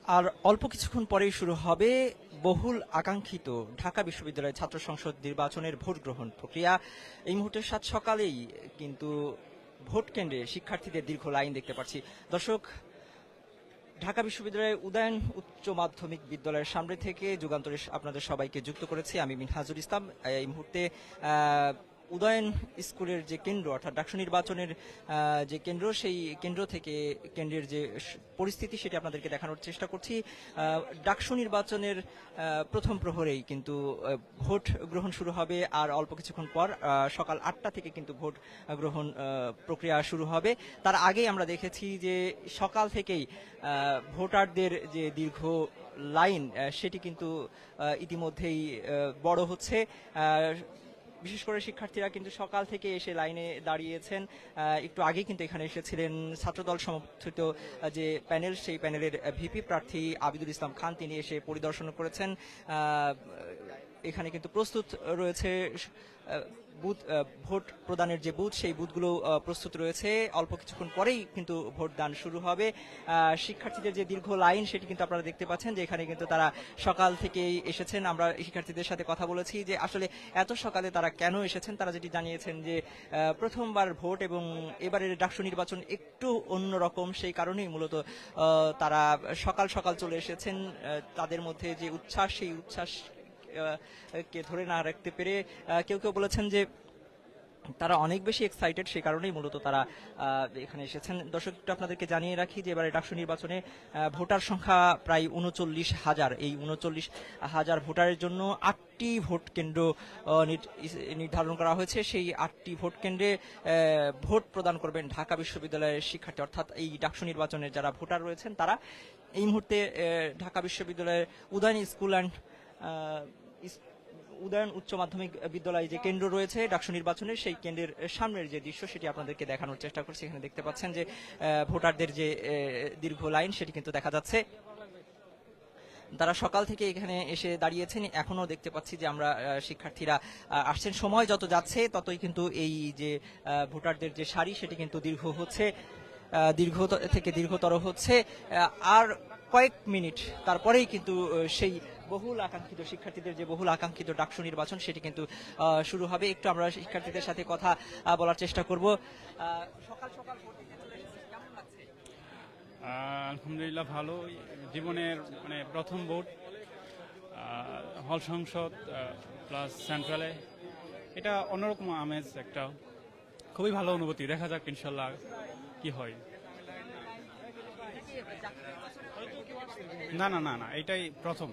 আর অল্প কিছুক্ষণ পরেই শুরু হবে বহুল আকাঙ্ক্ষিত ঢাকা বিশ্ববিদ্যালয়ের ছাত্র সংসদ নির্বাচনের ভোট গ্রহণ প্রক্রিয়া। এই মুহূর্তে সাত সকালেই কিন্তু ভোট কেন্দ্রে শিক্ষার্থীদের দীর্ঘ লাইন দেখতে পাচ্ছি। দর্শক, ঢাকা বিশ্ববিদ্যালয়ের উদয়ন উচ্চ মাধ্যমিক বিদ্যালয়ের সামনে থেকে যুগান্তরে আপনাদের সবাইকে যুক্ত করেছি আমি মিনহাজুল ইসলাম। এই মুহূর্তে উদয়ন স্কুলের যে কেন্দ্র অর্থাৎ ডাকসু নির্বাচনের যে কেন্দ্র, সেই কেন্দ্র থেকে কেন্দ্রের যে পরিস্থিতি সেটি আপনাদেরকে দেখানোর চেষ্টা করছি। ডাকসু নির্বাচনের প্রথম প্রহরেই কিন্তু ভোট গ্রহণ শুরু হবে, আর অল্প কিছুক্ষণ পর সকাল 8টা থেকে কিন্তু ভোট গ্রহণ প্রক্রিয়া শুরু হবে। তার আগেই আমরা দেখেছি যে সকাল থেকেই ভোটারদের যে দীর্ঘ লাইন সেটি কিন্তু ইতিমধ্যেই বড় হচ্ছে। বিশেষ করে শিক্ষার্থীরা কিন্তু সকাল থেকে এসে লাইনে দাঁড়িয়েছেন। একটু আগে কিন্তু এখানে এসেছিলেন ছাত্রদল সমর্থিত যে প্যানেল, সেই প্যানেলের ভিপি প্রার্থী আবিদুল ইসলাম খান, তিনি এসে পরিদর্শন করেছেন। এখানে কিন্তু প্রস্তুত রয়েছে বুথ, ভোট প্রদানের যে বুথ, সেই বুথগুলো প্রস্তুত রয়েছে। অল্প কিছুক্ষণ পরেই কিন্তু ভোট দান শুরু হবে। শিক্ষার্থীদের যে দীর্ঘ লাইন সেটি কিন্তু আপনারা দেখতে পাচ্ছেন যে এখানে কিন্তু তারা সকাল থেকেই এসেছেন। আমরা শিক্ষার্থীদের সাথে কথা বলেছি যে আসলে এত সকালে তারা কেন এসেছেন। তারা যেটি জানিয়েছেন যে প্রথমবার ভোট এবং এবারের ডাকসু নির্বাচন একটু অন্যরকম, সেই কারণেই মূলত তারা সকাল সকাল চলে এসেছেন। তাদের মধ্যে যে উচ্ছ্বাস, সেই উচ্ছ্বাস কে ধরে না রাখতে পেরে কেউ কেউ বলেছেন যে তারা অনেক বেশি এক্সাইটেড, সেই কারণেই মূলত তারা এখানে এসেছেন। দর্শক, একটু আপনাদেরকে জানিয়ে রাখি যে এবারে ডাকসু নির্বাচনে ভোটার সংখ্যা প্রায় 39,000। এই 39,000 ভোটারের জন্য 8টি ভোট কেন্দ্র নির্ধারণ করা হয়েছে। সেই 8টি ভোট কেন্দ্রে ভোট প্রদান করবেন ঢাকা বিশ্ববিদ্যালয়ের শিক্ষার্থী, অর্থাৎ এই ডাকসু নির্বাচনের যারা ভোটার রয়েছেন তারা এই মুহূর্তে ঢাকা বিশ্ববিদ্যালয়ের উদয়ন স্কুল অ্যান্ড উদয়ন উচ্চ মাধ্যমিক বিদ্যালয় যে কেন্দ্র রয়েছে ডাকসু নির্বাচনের, সেই কেন্দ্রের সামনের যে দৃশ্য সেটি আপনাদেরকে দেখানোর চেষ্টা করছি। এখানে দেখতে পাচ্ছেন যে ভোটারদের যে দীর্ঘ লাইন সেটি কিন্তু দেখা যাচ্ছে। তারা সকাল থেকে এখানে এসে দাঁড়িয়েছেন। এখনো দেখতে পাচ্ছি যে আমরা শিক্ষার্থীরা আসছেন। সময় যত যাচ্ছে ততই কিন্তু এই যে ভোটারদের যে সারি সেটি কিন্তু দীর্ঘ হচ্ছে, দীর্ঘ থেকে দীর্ঘতর হচ্ছে। আর কয়েক মিনিট তারপরেই কিন্তু সেই বহুল আকাঙ্ক্ষিত শিক্ষার্থীদের যে বহুল আকাঙ্ক্ষিত ডাকসু নির্বাচন সেটি কিন্তু শুরু হবে। একটু আমরা শিক্ষার্থীদের সাথে কথা বলার চেষ্টা করব। সকাল সকাল কেমন লাগছে? আলহামদুলিল্লাহ ভালো। জীবনের মানে প্রথম ভোট হল সংসদ প্লাস সেন্ট্রালে, এটা অন্যরকম আমেজ, একটা খুবই ভালো অনুভূতি। দেখা যাক ইনশাল্লাহ কি হয়। না না না না, এটাই প্রথম।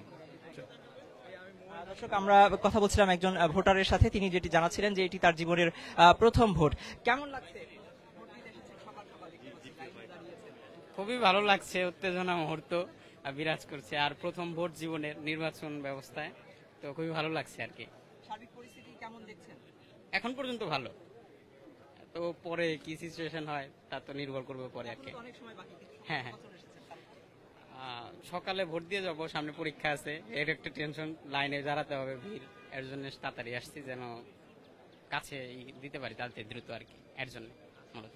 দর্শক, আমরা কথা বলছিলাম একজন ভোটারের সাথে, তিনি যেটি জানাচ্ছিলেন যে এটি তার জীবনের প্রথম ভোট। কেমন লাগছে? খুবই ভালো লাগছে, উত্তেজনা মুহূর্ত বিরাজ করছে, আর প্রথম ভোট জীবনের নির্বাচন ব্যবস্থায়, তো খুবই ভালো লাগছে আর কি। সার্বিক পরিস্থিতি কেমন দেখছেন? এখন পর্যন্ত ভালো, তো পরে কি সিচুয়েশন হয় তা তো নির্ভর করবে পরে আর কি। হ্যাঁ হ্যাঁ, সকালে ভোট দিয়ে যাবো, সামনে পরীক্ষা আছে, এর একটা টেনশন, লাইনে দাঁড়াতে হবে, ভিড়, এর জন্য তাড়াতাড়ি আসছি যেন কাছে দিতে পারি তাড়াতাড়ি দ্রুত আর কি, এর জন্য মূলত।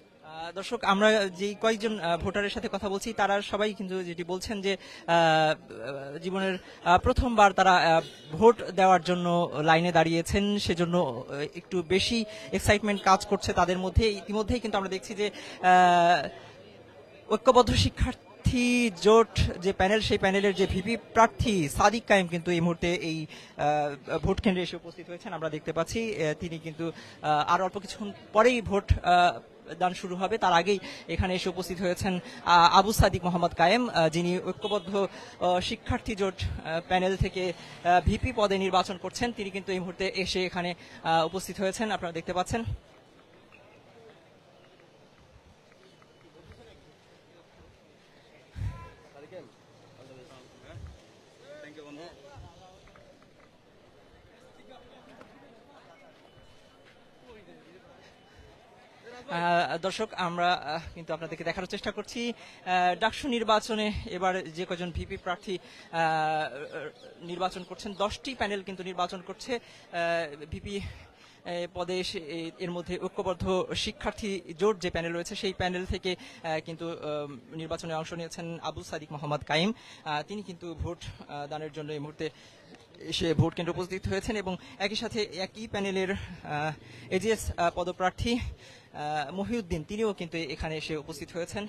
দর্শক, আমরা যে কয়েকজন ভোটারের সাথে কথা বলছি তারা সবাই কিন্তু যেটি বলছেন যে জীবনের প্রথমবার তারা ভোট দেওয়ার জন্য লাইনে দাঁড়িয়েছেন, সেজন্য একটু বেশি এক্সাইটমেন্ট কাজ করছে তাদের মধ্যে। ইতিমধ্যেই কিন্তু আমরা দেখছি যে ঐক্যবদ্ধ শিক্ষার্থী জোট যে প্যানেল, সেই প্যানেলের যে ভিপি প্রার্থী সাদিক কায়েম কিন্তু এই মুহূর্তে এই ভোট কেন্দ্রে এসে উপস্থিত হয়েছেন। আমরা দেখতে পাচ্ছি তিনি কিন্তু আর অল্প কিছুক্ষণ পরেই ভোট দান শুরু হবে। তার আগেই এখানে এসে উপস্থিত হয়েছেন আবু সাদিক মোহাম্মদ কায়েম, যিনি ঐক্যবদ্ধ শিক্ষার্থী জোট প্যানেল থেকে ভিপি পদে নির্বাচন করছেন। তিনি কিন্তু এই মুহূর্তে এসে এখানে উপস্থিত হয়েছেন, আপনারা দেখতে পাচ্ছেন। দর্শক, আমরা কিন্তু আপনাদেরকে দেখানোর চেষ্টা করছি ডাকসু নির্বাচনে এবার যে কজন ভিপি প্রার্থী নির্বাচন করছেন। 10টি প্যানেল কিন্তু নির্বাচন করছে। ভিপি পদে এর মধ্যে ঐক্যবদ্ধ শিক্ষার্থী জোট যে প্যানেল রয়েছে সেই প্যানেল থেকে কিন্তু নির্বাচনে অংশ নিয়েছেন আবু সাদিক মোহাম্মদ কাইম। তিনি কিন্তু ভোট দানের জন্য এই মুহূর্তে এসে ভোট কেন্দ্রে উপস্থিত হয়েছেন এবং একই সাথে একই প্যানেলের এজিএস পদপ্রার্থী মহিউদ্দিন তিনিও কিন্তু এখানে এসে উপস্থিত হয়েছেন।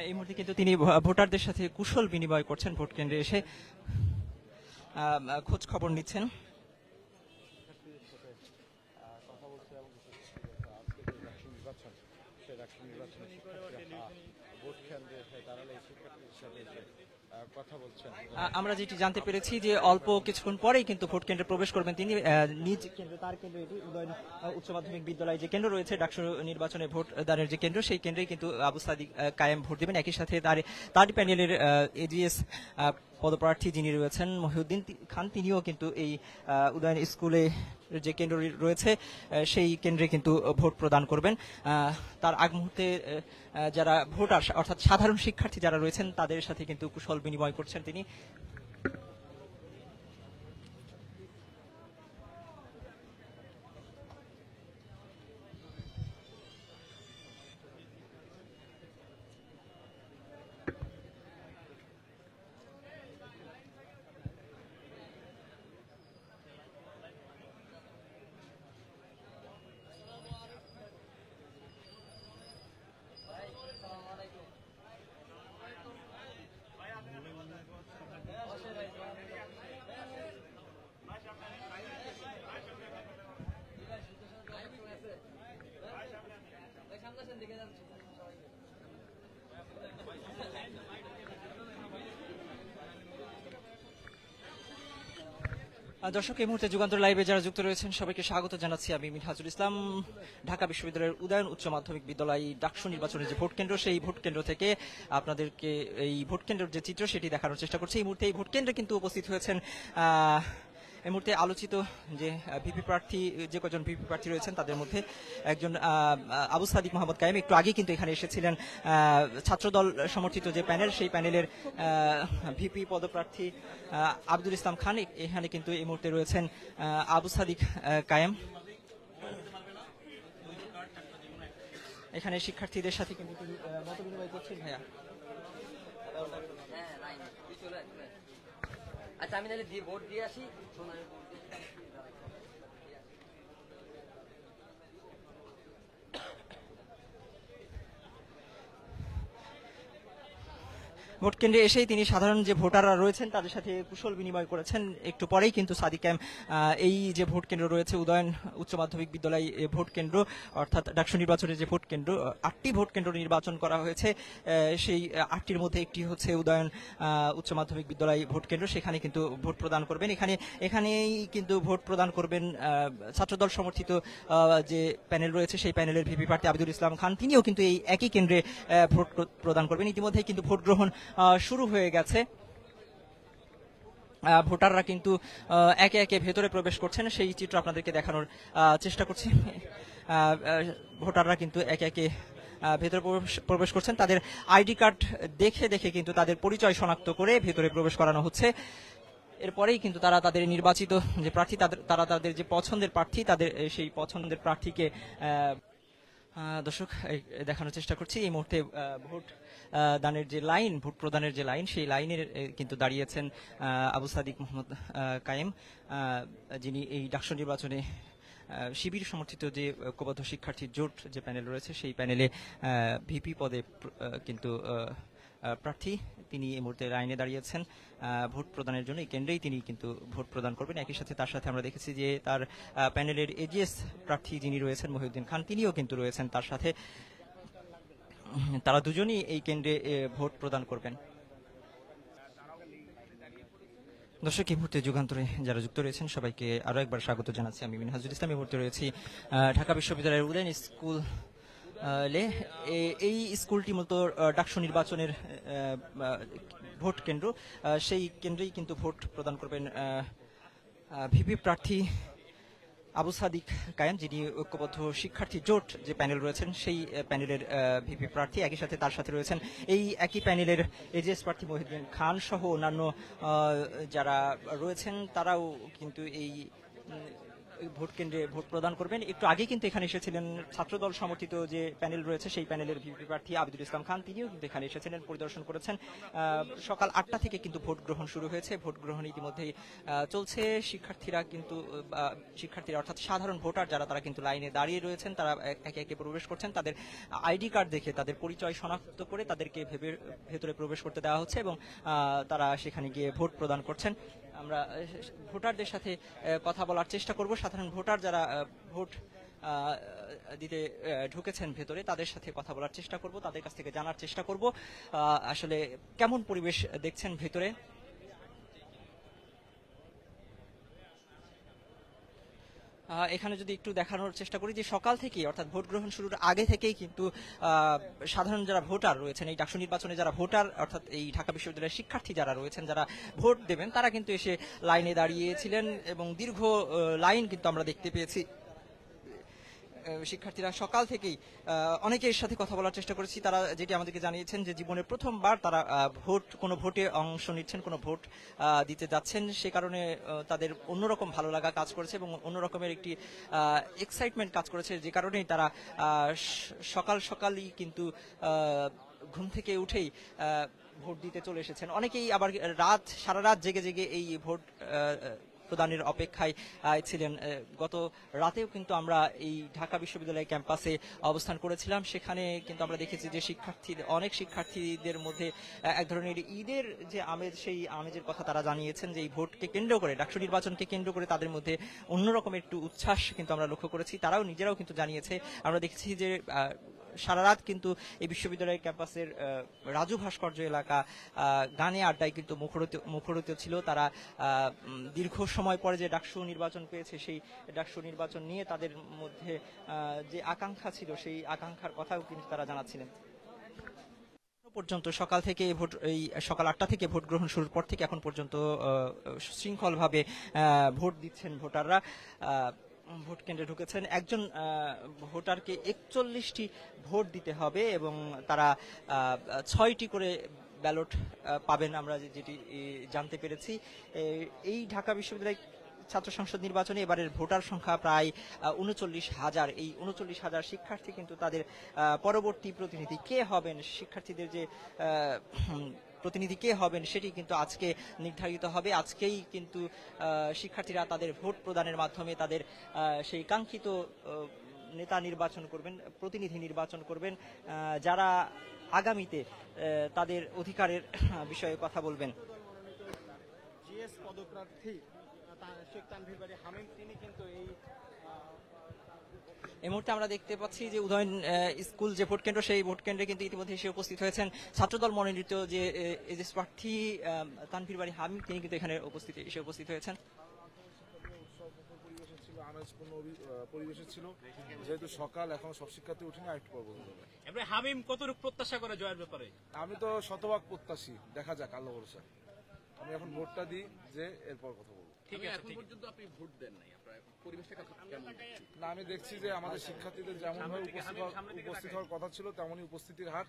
এই মুহূর্তে কিন্তু তিনি ভোটারদের সাথে কুশল বিনিময় করছেন, ভোট কেন্দ্রে এসে খোঁজ খবর নিচ্ছেন। আমরা যেটি জানতে পেরেছি যে অল্প কিছুক্ষণ পরেই কিন্তু ভোট কেন্দ্রে প্রবেশ করবেন তিনি। নিজ কেন্দ্র, তার কেন্দ্র এটি উদয়ন উচ্চ মাধ্যমিক বিদ্যালয় যে কেন্দ্র রয়েছে ডাকসু নির্বাচনে ভোট দানের যে কেন্দ্র, সেই কেন্দ্রেই কিন্তু আবু সাদিক কায়েম ভোট দেবেন। একই সাথে তার প্যানেলের এজিএস পদপ্রার্থী যিনি রয়েছেন মহিউদ্দিন খান, তিনিও কিন্তু এই উদয়ন স্কুলে যে কেন্দ্র রয়েছে সেই কেন্দ্রে কিন্তু ভোট প্রদান করবেন। তার আগ মুহূর্তে যারা ভোটার অর্থাৎ সাধারণ শিক্ষার্থী যারা রয়েছেন তাদের সাথে কিন্তু কুশল বিনিময় করছেন তিনি। দর্শক, এই মুহূর্তে যুগান্তর লাইভে যারা যুক্ত রয়েছেন সবাইকে স্বাগত জানাচ্ছি। আমি মিনহাজুল ইসলাম। ঢাকা বিশ্ববিদ্যালয়ের উদয়ন উচ্চ মাধ্যমিক বিদ্যালয় ডাকসু নির্বাচনের যে ভোট কেন্দ্র, সেই ভোট কেন্দ্র থেকে আপনাদেরকে এই ভোট কেন্দ্রের যে চিত্র সেটি দেখানোর চেষ্টা করছি। এই মুহূর্তে এই ভোট কেন্দ্রে কিন্তু উপস্থিত হয়েছেন এই মুহূর্তে আলোচিত যে ভিপি প্রার্থী, যে কজন ভিপি প্রার্থী রয়েছেন তাদের মধ্যে একজন আবু সাদিক মোহাম্মদ কায়েম। একটু আগে কিন্তু এখানে এসেছিলেন ছাত্রদল সমর্থিত যে প্যানেল, সেই প্যানেলের ভিপি পদপ্রার্থী আব্দুল ইসলাম খান। এখানে কিন্তু এই মুহূর্তে রয়েছেন আবু সাদিক কায়েম। এখানে শিক্ষার্থীদের সাথে কিন্তু মত বিনিময় করছেন। ভাইয়া, আচ্ছা আমি তাহলে দিয়ে ভোট দিয়ে আসি। ভোট কেন্দ্রে এসেই তিনি সাধারণ যে ভোটাররা রয়েছেন তাদের সাথে কুশল বিনিময় করেছেন। একটু পরেই কিন্তু সাদিক কায়েম এই যে ভোট কেন্দ্র রয়েছে উদয়ন উচ্চ মাধ্যমিক বিদ্যালয় ভোট কেন্দ্র অর্থাৎ ডাকসু নির্বাচনের যে ভোট কেন্দ্র, 8টি ভোট কেন্দ্র নির্বাচন করা হয়েছে। সেই 8টির মধ্যে একটি হচ্ছে উদয়ন উচ্চ মাধ্যমিক বিদ্যালয় ভোট কেন্দ্র, সেখানে কিন্তু ভোট প্রদান করবেন। এখানেই কিন্তু ভোট প্রদান করবেন ছাত্রদল সমর্থিত যে প্যানেল রয়েছে সেই প্যানেলের ভিপি প্রার্থী আব্দুল ইসলাম খান। তিনিও কিন্তু এই একই কেন্দ্রে ভোট প্রদান করবেন। ইতিমধ্যেই কিন্তু ভোট গ্রহণ শুরু হয়ে গেছে। ভোটাররা কিন্তু একে একে ভেতরে প্রবেশ করছেন, সেই চিত্র আপনাদেরকে দেখানোর চেষ্টা করছি। ভোটাররা কিন্তু একে একে ভেতরে প্রবেশ করছেন। তাদের আইডি কার্ড দেখে দেখে কিন্তু তাদের পরিচয় শনাক্ত করে ভেতরে প্রবেশ করানো হচ্ছে। এরপরেই কিন্তু তারা তাদের নির্বাচিত যে প্রার্থী, তারা তাদের যে পছন্দের প্রার্থী, তাদের সেই পছন্দের প্রার্থীকে দর্শক দেখানোর চেষ্টা করছি। এই মুহূর্তে ভোট দানের যে লাইন, ভোট প্রদানের যে লাইন, সেই লাইনের কিন্তু দাঁড়িয়েছেন আবু সাদিক মোহাম্মদ কায়েম, যিনি এই ডাকসু নির্বাচনে শিবির সমর্থিত যে ঐক্যবদ্ধ শিক্ষার্থী জোট যে প্যানেল রয়েছে সেই প্যানেলে ভিপি পদে কিন্তু প্রার্থী। তিনি এই মুহূর্তে লাইনে দাঁড়িয়েছেন ভোট প্রদানের জন্য। এই কেন্দ্রেই তিনি কিন্তু ভোট প্রদান করবেন। একই সাথে তার সাথে আমরা দেখেছি যে তার প্যানেলের এজিএস প্রার্থী যিনি রয়েছেন মহিউদ্দিন খান, তিনিও কিন্তু রয়েছেন তার সাথে। তারা দুজনই এই কেন্দ্রে ভোট প্রদান করবেন। দর্শক, এই মুহূর্তে যুগান্তরে যারা যুক্ত রয়েছেন সবাইকে আরো একবার স্বাগত জানাচ্ছি। আমি মিনহাজুল ইসলাম। এই মুহূর্তে রয়েছি ঢাকা বিশ্ববিদ্যালয়ের উদয়ন স্কুল। এই স্কুলটি মূলত ডাকসু নির্বাচনের ভোট কেন্দ্র, সেই কেন্দ্রেই কিন্তু ভোট প্রদান করবেন ভিপি প্রার্থী আবু সাদিক কায়েম, যিনি ঐক্যবদ্ধ শিক্ষার্থী জোট যে প্যানেল রয়েছেন সেই প্যানেলের ভিপি প্রার্থী। একই সাথে তার সাথে রয়েছেন এই একই প্যানেলের এজেএস প্রার্থী মহিউদ্দিন খান সহ অন্যান্য যারা রয়েছেন, তারাও কিন্তু এই ভোট কেন্দ্রে ভোট প্রদান করবেন। একটু আগে কিন্তু এখানে এসেছিলেন ছাত্রদল সমর্থিত যে প্যানেল রয়েছে সেই প্যানেলের ভিপি প্রার্থী আবিদুল ইসলাম খান, তিনিও কিন্তু এখানে এসেছিলেন, পরিদর্শন করেছেন। সকাল 8টা থেকে কিন্তু ভোট গ্রহণ শুরু হয়েছে, ভোট গ্রহণ ইতিমধ্যেই চলছে। শিক্ষার্থীরা অর্থাৎ সাধারণ ভোটার যারা, তারা কিন্তু লাইনে দাঁড়িয়ে রয়েছেন, তারা একে একে প্রবেশ করছেন। তাদের আইডি কার্ড দেখে তাদের পরিচয় শনাক্ত করে তাদেরকে ভেতরে প্রবেশ করতে দেওয়া হচ্ছে এবং তারা সেখানে গিয়ে ভোট প্রদান করছেন। আমরা ভোটারদের সাথে কথা বলার চেষ্টা করব। সাধারণ ভোটার যারা ভোট দিতে ঢুকেছেন ভেতরে, তাদের সাথে কথা বলার চেষ্টা করব, তাদের কাছ থেকে জানার চেষ্টা করব আসলে কেমন পরিবেশ দেখছেন ভেতরে। এখানে যদি একটু দেখানোর চেষ্টা করি যে সকাল থেকেই অর্থাৎ ভোট গ্রহণ শুরুর আগে থেকেই কিন্তু সাধারণ যারা ভোটার রয়েছেন, এই ডাকসু নির্বাচনে যারা ভোটার অর্থাৎ এই ঢাকা বিশ্ববিদ্যালয়ের শিক্ষার্থী যারা রয়েছেন, যারা ভোট দেবেন, তারা কিন্তু এসে লাইনে দাঁড়িয়েছিলেন এবং দীর্ঘ লাইন কিন্তু আমরা দেখতে পেয়েছি। শিক্ষার্থীরা সকাল থেকেই অনেকের সাথে কথা বলার চেষ্টা করেছি, তারা যেটি আমাদেরকে জানিয়েছেন যে জীবনের প্রথমবার তারা কোনো ভোটে অংশ নিচ্ছেন, কোনো ভোট দিতে যাচ্ছেন, সে কারণে তাদের অন্যরকম ভালো লাগা কাজ করেছে এবং অন্যরকমের একটি এক্সাইটমেন্ট কাজ করেছে, যে কারণেই তারা সকালই কিন্তু ঘুম থেকে উঠেই ভোট দিতে চলে এসেছেন। অনেকেই আবার সারা রাত জেগে এই ভোট প্রদানের অপেক্ষায় ছিলেন। গত রাতেও কিন্তু আমরা এই ঢাকা বিশ্ববিদ্যালয় ক্যাম্পাসে অবস্থান করেছিলাম, সেখানে কিন্তু আমরা দেখেছি যে অনেক শিক্ষার্থীদের মধ্যে এক ধরনের ঈদের যে আমেজ, সেই আমেজের কথা তারা জানিয়েছেন যে এই ভোটকে কেন্দ্র করে, ডাকসু নির্বাচনকে কেন্দ্র করে তাদের মধ্যে অন্যরকম একটু উচ্ছ্বাস কিন্তু আমরা লক্ষ্য করেছি। তারাও নিজেরাও কিন্তু জানিয়েছে। আমরা দেখেছি যে সারা রাত কিন্তু এই বিশ্ববিদ্যালয় ক্যাম্পাসের রাজু ভাস্কর্য এলাকা গানে আড্ডায় কিন্তু মুখরিত ছিল। তারা দীর্ঘ সময় পরে যে ডাকসু নির্বাচন পেয়েছে, সেই ডাকসু নির্বাচন নিয়ে তাদের মধ্যে যে আকাঙ্ক্ষা ছিল, সেই আকাঙ্ক্ষার কথাও কিন্তু তারা জানাচ্ছিলেন। পর্যন্ত সকাল 8টা থেকে ভোট গ্রহণ শুরুর পর থেকে এখন পর্যন্ত শৃঙ্খলভাবে ভোট দিচ্ছেন ভোটাররা। ভোট কেন্দ্রে ঢুকেছেন। একজন ভোটারকে 41টি ভোট দিতে হবে এবং তারা 6টি করে ব্যালট পাবেন, আমরা যেটি জানতে পেরেছি। এই ঢাকা বিশ্ববিদ্যালয় ছাত্র সংসদ নির্বাচনে এবারের ভোটার সংখ্যা প্রায় 39,000। এই 39,000 শিক্ষার্থী কিন্তু তাদের পরবর্তী প্রতিনিধি কে হবেন, শিক্ষার্থীদের যে প্রতিনিধি কে হবেন, সেটি কিন্তু আজকে নির্ধারিত হবে। আজকেই কিন্তু শিক্ষার্থীরা তাদের ভোট প্রদানের মাধ্যমে তাদের সেই কাঙ্ক্ষিত নেতা নির্বাচন করবেন, প্রতিনিধি নির্বাচন করবেন, যারা আগামীতে তাদের অধিকারের বিষয়ে কথা বলবেন। জিএস পদপ্রার্থী শেখ তানভীর বারী হামিম, তিনি কিন্তু এই মুহূর্তে আমরা দেখতে পাচ্ছি যে উদয়ন স্কুল যে ভোট কেন্দ্র, সেই ভোট কেন্দ্রে কিন্তু ইতিমধ্যে এসে উপস্থিত হয়েছেন ছাত্রদল মনোনীত যে এজেস প্রার্থী তানভীর বারী হামিম, তিনি কিন্তু এখানে উপস্থিত হয়েছেন। পরিবেশে ছিল, যেহেতু সকাল এখন সব শিক্ষার্থী উঠেনি, আরেকটু পর বলতে হবে। এবারে হামিম কতটুকু প্রত্যাশা করে জয়ের ব্যাপারে? আমি তো শতভাগ প্রত্যাশী, দেখা যাক আল্লাহ ভরসা। আমি এখন ভোটটা দিই, যে এরপর কথা বলবো। ঠিক আছে, এখন পর্যন্ত আপনি ভোট দেন নাই, আপনার পরিবেশটা কেমন? না, আমি দেখছি যে আমাদের শিক্ষার্থীদের যেমন ভাবে উপস্থিত হওয়ার কথা ছিল, তেমনই উপস্থিতির হার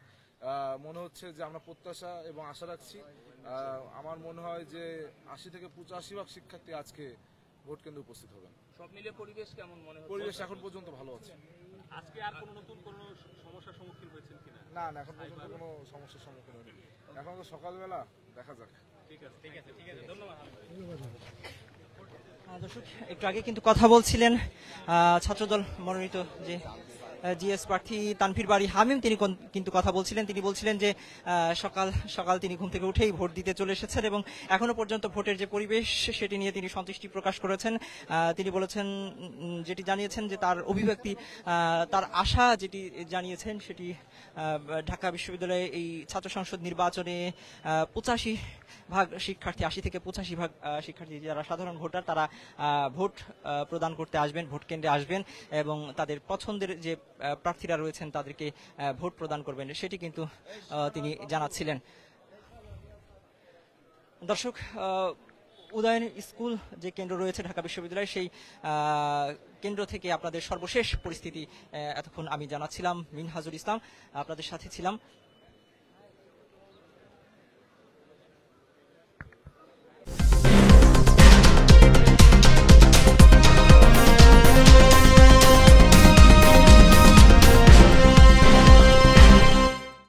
মনে হচ্ছে যে আমরা প্রত্যাশা এবং আশা রাখছি। আমার মনে হয় যে 80 থেকে 85% শিক্ষার্থী আজকে ভোট কেন্দ্রে উপস্থিত হবেন। সব মিলে পরিবেশ কেমন মনে হচ্ছে? পরিবেশ এখন পর্যন্ত ভালো আছে। আজকে আর কোনো নতুন কোনো সমস্যার সম্মুখীন হয়েছেন কিনা? না, এখন পর্যন্ত কোনো সমস্যার সম্মুখীন হয়নি। এখন তো সকালবেলা, দেখা যাক। ঠিক আছে, ধন্যবাদ। দর্শক, একটু আগে কিন্তু কথা বলছিলেন ছাত্রদল মনোনীত যে জিএস প্রার্থী তানভীর বারী হামিম, তিনি কিন্তু কথা বলছিলেন। তিনি বলছিলেন যে সকাল তিনি ঘুম থেকে উঠেই ভোট দিতে চলে এসেছেন এবং এখনো পর্যন্ত ভোটের যে পরিবেশ, সেটি নিয়ে তিনি সন্তুষ্টি প্রকাশ করেছেন। তিনি বলেছেন, যেটি জানিয়েছেন যে তার অভিব্যক্তি, তার আশা যেটি জানিয়েছেন, সেটি ঢাকা বিশ্ববিদ্যালয়ে এই ছাত্র সংসদ নির্বাচনে 85% শিক্ষার্থী, 80 থেকে 85% শিক্ষার্থী যারা সাধারণ ভোটার, তারা ভোট প্রদান করতে আসবেন, ভোট কেন্দ্রে আসবেন এবং তাদের পছন্দের যে প্রার্থীরা রয়েছেন তাদেরকে ভোট প্রদান করবেন, সেটি কিন্তু তিনি জানাচ্ছিলেন। দর্শক, উদয়ন স্কুল যে কেন্দ্র রয়েছে ঢাকা বিশ্ববিদ্যালয়ে, সেই কেন্দ্র থেকে আপনাদের সর্বশেষ পরিস্থিতি এতক্ষণ আমি জানাচ্ছিলাম। মিনহাজুল ইসলাম আপনাদের সাথে ছিলাম।